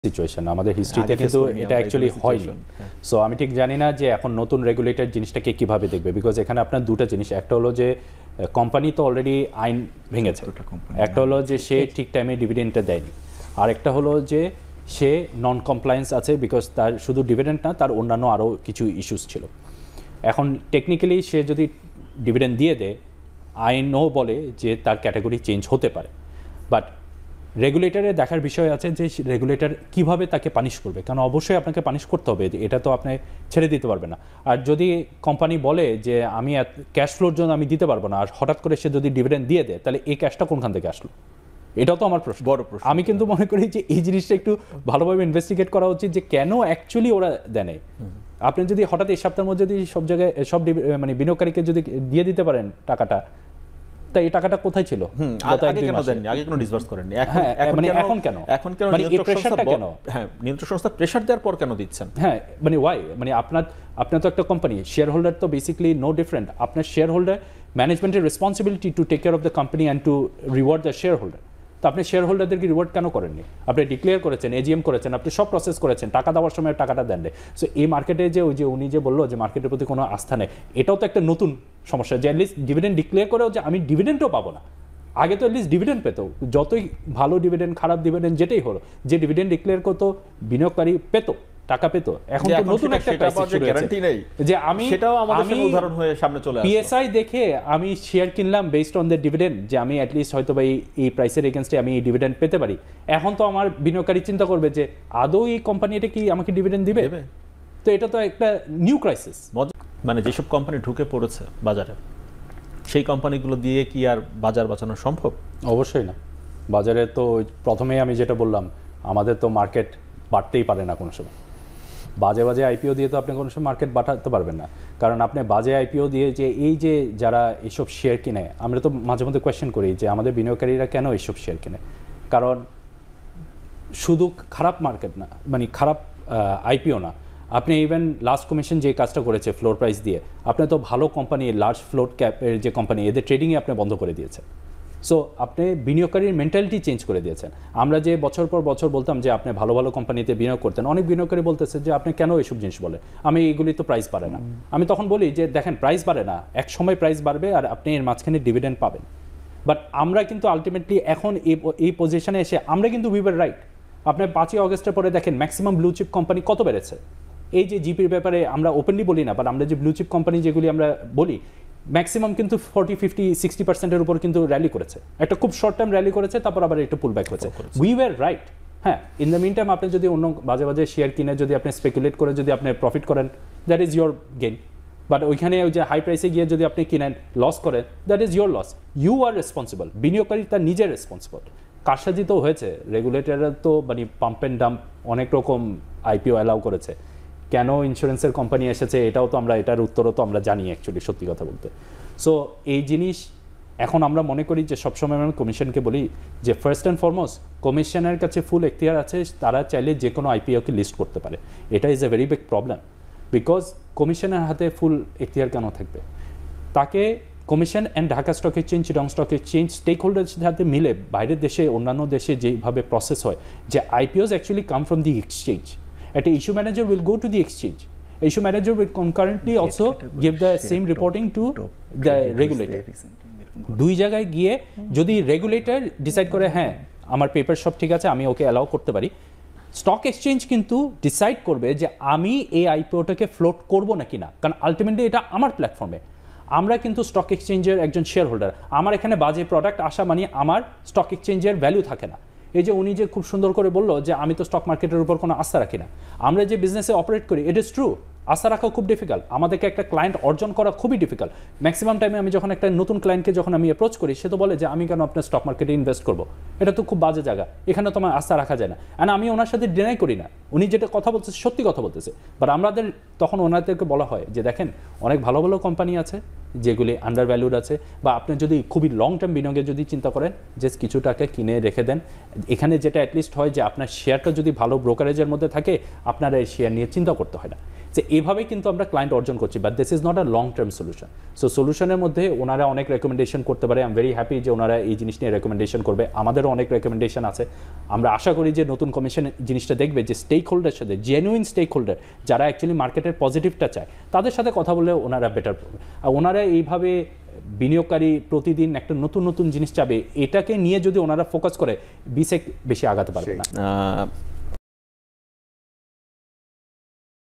Situation আমাদের হিস্ট্রিতে কিন্তু এটা অ্যাকচুয়ালি হয়নি। সো আমি ঠিক জানি না যে এখন নতুন রেগুলেটর জিনিসটাকে কিভাবে দেখবে, বিকজ এখানে আপনার দুটো জিনিস, একটা হলো যে কোম্পানি তো অলরেডি আইন ভেঙেছে, একটা হলো যে সে ঠিক টাইমে ডিভিডেন্ডটা দেয়নি, আর একটা হলো যে সে নন কমপ্লায়েন্স আছে, বিকজ তার শুধু ডিভিডেন্ড না, তার অন্যান্য আরও কিছু ইস্যুস ছিল। এখন টেকনিক্যালি সে যদি ডিভিডেন্ড দিয়ে দেয়, আইনও বলে যে তার ক্যাটাগরি চেঞ্জ হতে পারে, বাট রেগুলেটরে দেখার বিষয় আছে যে রেগুলেটর কিভাবে তাকে পানিশ করবে, কারণ অবশ্যই আপনাকে পানিশ করতে হবে, এটা তো আপনি ছেড়ে দিতে পারবে না। আর যদি কোম্পানি বলে যে আমি ক্যাশ ফ্লোর জন্য আমি দিতে পারবো না, আর হঠাৎ করে সে যদি ডিভিডেন্ড দিয়ে দেয়, তাহলে এই ক্যাশটা কোনখান থেকে আসলো, এটাও তো আমার প্রশ্ন, বড় প্রশ্ন। আমি কিন্তু মনে করি যে এই জিনিসটা একটু ভালোভাবে ইনভেস্টিগেট করা উচিত যে কেন অ্যাকচুয়ালি ওরা দেয় নাই। আপনি যদি হঠাৎ এই সপ্তাহের মধ্যে যদি সব জায়গায় সব মানে বিনিয়োগকারীকে যদি দিয়ে দিতে পারেন টাকাটা, এই টাকাটা কোথায় ছিল? নিয়ন্ত্রক সংস্থা প্রেসার দেওয়ার পর কেন দিচ্ছেন? হ্যাঁ, মানে ওয়াই, মানে আপনার তো একটা কোম্পানি, শেয়ার হোল্ডার তো বেসিক্যালি নো ডিফারেন্ট। আপনার শেয়ার হোল্ডার, ম্যানেজমেন্টের responsibility to take care of the company and to reward the share holder. তো আপনি শেয়ার হোল্ডারদেরকে রিওয়ার্ড কেন করেননি? আপনি ডিক্লেয়ার করেছেন, এজিএম করেছেন, আপনি সব প্রসেস করেছেন, টাকা দেওয়ার সময় টাকাটা দেন। সো এই মার্কেটে যে ওই যে উনি যে বললো যে মার্কেটের প্রতি কোনো আস্থা নেই, এটাও তো একটা নতুন সমস্যা, যে অ্যাটলিস্ট ডিভিডেন্ড ডিক্লেয়ার করেও যে আমি ডিভিডেন্ডও পাবো না। আগে তো অ্যাটলিস্ট ডিভিডেন্ড পেত, যতই ভালো ডিভিডেন্ড খারাপ ডিভিডেন্ড যেটাই হলো, যে ডিভিডেন্ড ডিক্লেয়ার করতো বিনিয়োগকারী পেত, টাকা পেত। এখন তো নতুন একটা গ্যারান্টি নেই যে আমি, সেটাও আমাদের সামনে উদাহরণ হয়ে সামনে চলে আসে। পিএসআই দেখে আমি শেয়ার কিনলাম বেসড অন দ্য ডিভিডেন্ড, যে আমি অ্যাটলিস্ট হয়তো বা এই প্রাইসের এগেনস্টে আমি এই ডিভিডেন্ড পেতে পারি। এখন তো আমার বিনিয়োগকারী চিন্তা করবে যে আদৌ এই কোম্পানি এটা কি আমাকে ডিভিডেন্ড দিবে? তো এটা তো একটা নিউ ক্রাইসিস। মানে যেসব কোম্পানি ঢুকে পড়েছে বাজারে, সেই কোম্পানিগুলো দিয়ে কি আর বাজার বাঁচানো সম্ভব? অবশ্যই না। বাজারে তো প্রথমেই আমি যেটা বললাম, আমাদের তো মার্কেট বাড়তেই পারে না কোনো সময়। বাজে বাজে আইপিও দিয়ে তো আপনি কোনো সময় মার্কেট বাড়াতে পারবেন না, কারণ আপনি বাজে আইপিও দিয়ে যে এই যে যারা এইসব শেয়ার কিনে, আমরা তো মাঝে মধ্যে কোয়েশ্চেন করি যে আমাদের বিনিয়োগকারীরা কেন এইসব শেয়ার কিনে। কারণ শুধু খারাপ মার্কেট না, মানে খারাপ আইপিও না, আপনি ইভেন লাস্ট কমিশন যে কাজটা করেছে ফ্লোর প্রাইস দিয়ে, আপনি তো ভালো কোম্পানি, লার্জ ফ্লোট ক্যাপের যে কোম্পানি, এদের ট্রেডিংয়ে আপনি বন্ধ করে দিয়েছেন। সো আপনি বিনিয়োগকারীর মেন্টালিটি চেঞ্জ করে দিয়েছেন। আমরা যে বছর পর বছর বলতাম যে আপনি ভালো ভালো কোম্পানিতে বিনিয়োগ করতেন, অনেক বিনিয়োগকারী বলতেছে যে আপনি কেন এইসব জিনিস বলে, আমি এইগুলি তো প্রাইস বাড়ে না। আমি তখন বলি যে দেখেন, প্রাইস বাড়ে না, এক সময় প্রাইস বাড়বে আর আপনি এর মাঝখানে ডিভিডেন্ড পাবেন। বাট আমরা কিন্তু আলটিমেটলি এখন এই পজিশনে এসে আমরা কিন্তু উই ওয়ার রাইট। আপনি 5ই অগস্টের পরে দেখেন ম্যাক্সিমাম ব্লু চিপ কোম্পানি কত বেড়েছে। এই যে জিপির ব্যাপারে আমরা ওপেনলি বলি না, বাট আমরা যে ব্লু চিপ কোম্পানি যেগুলি আমরা বলি, ম্যাক্সিমাম কিন্তু 40-50-60%-এর উপর কিন্তু র্যালি করেছে, একটা খুব শর্ট টাইম র্যালি করেছে, তারপর আবার একটু পুল ব্যাক হয়েছে। We were right. হ্যাঁ, ইন দ্য মিন টাইম আপনি যদি অন্য বাজে বাজে শেয়ার কিনে যদি আপনি স্পেকুলেট করে যদি আপনি প্রফিট করেন, that is your gain. But ওইখানে ওই যে হাই প্রাইসে গিয়ে যদি আপনি কিনেন, লস করেন, that is your loss. You are responsible. বিনিয়োগকারী তার নিজের রেসপন্সিবল। কারসাজি তো হয়েছে, রেগুলেটররা তো মানে পাম্প অ্যান্ড ডাম্প অনেক রকম আইপিও অ্যালাউ করেছে। কেন ইন্স্যুরেন্সের কোম্পানি এসেছে, এটাও তো আমরা, এটার উত্তরও তো আমরা জানি অ্যাকচুয়ালি, সত্যি কথা বলতে। সো এই জিনিস এখন আমরা মনে করি যে সবসময় আমি কমিশনকে বলি যে ফার্স্ট অ্যান্ড ফরমোস্ট কমিশনের কাছে ফুল এখতিয়ার আছে, তারা চাইলে যে কোনো আইপিওকে লিস্ট করতে পারে। এটা is a very big problem, because কমিশনের হাতে ফুল এখতিয়ার কেন থাকবে? তাকে commission and Dhaka stock exchange, Chittagong stock exchange stake হোল্ডারের সাথে মিলে বাইরের দেশে, অন্যান্য দেশে যেভাবে প্রসেস হয়, যে IPOs actually come from the exchange. একটা issue manager will go to the exchange, issue manager will concurrently also give the same reporting to the regulator. দুই জায়গায় গিয়ে যদি রেগুলেটর ডিসাইড করে হ্যাঁ আমার পেপার সব ঠিক আছে, আমি ওকে অ্যালাউ করতে পারি, স্টক এক্সচেঞ্জ কিন্তু ডিসাইড করবে যে আমি এই আইপিওটাকে ফ্লোট করব নাকি না, কারণ আলটিমেটলি এটা আমার প্ল্যাটফর্মে। আমরা কিন্তু স্টক এক্সচেঞ্জের একজন শেয়ার হোল্ডার, আমার এখানে বাজে প্রোডাক্ট আসা মানে আমার স্টক এক্সচেঞ্জের ভ্যালু থাকে না। এই যে উনি যে খুব সুন্দর করে বললো যে আমি তো স্টক মার্কেটের উপর কোনো আস্থা রাখি না, আমরা যে বিজনেসে অপারেট করি ইট ইজ ট্রু, আস্থা রাখা খুব ডিফিকাল্ট, আমাদেরকে একটা ক্লায়েন্ট অর্জন করা খুবই ডিফিকাল্ট। ম্যাক্সিমাম টাইমে আমি যখন একটা নতুন ক্লায়েন্টকে যখন আমি অ্যাপ্রোচ করি, সে তো বলে যে আমি কেন আপনার স্টক মার্কেটে ইনভেস্ট করবো, এটা তো খুব বাজে জায়গা, এখানে তো আমার আস্থা রাখা যায় না। অ্যান্ড আমি ওনার সাথে ডিনাই করি না, উনি যেটা কথা বলতেছে সত্যি কথা বলতেছে। বাট আমাদের তখন ওনাদেরকে বলা হয় যে দেখেন, অনেক ভালো ভালো কোম্পানি আছে যেগুলি আন্ডার ভ্যালুড আছে, বা আপনি যদি খুবই লং টার্ম বিনিয়োগের যদি চিন্তা করেন, যে কিছু টাকা কিনে রেখে দেন, এখানে যেটা অ্যাটলিস্ট হয় যে আপনার শেয়ারটা যদি ভালো ব্রোকারেজের মধ্যে থাকে, আপনারা এই শেয়ার নিয়ে চিন্তা করতে হয় না। যে এভাবে কিন্তু আমরা ক্লায়েন্ট অর্জন করছি, but this is not a long term solution. So সলিউশনের মধ্যে ওনারা অনেক রেকমেন্ডেশন করতে পারে, আই এম ভেরি হ্যাপি যে ওনারা এই জিনিস নিয়ে রেকমেন্ডেশন করবে, আমাদেরও অনেক রেকমেন্ডেশন আছে। আমরা আশা করি যে নতুন কমিশন জিনিসটা দেখবে যে স্টেক হোল্ডারের সাথে, জেনুইন স্টেক হোল্ডার যারা অ্যাকচুয়ালি মার্কেটের পজিটিভটা চায়, তাদের সাথে কথা বলে ওনারা বেটার করবে। আর ওনারা এইভাবে বিনিয়োগকারী প্রতিদিন একটা নতুন নতুন জিনিস চাবে, এটাকে নিয়ে যদি ওনারা ফোকাস করে বিসেক বেশি আগাতে পারবে না।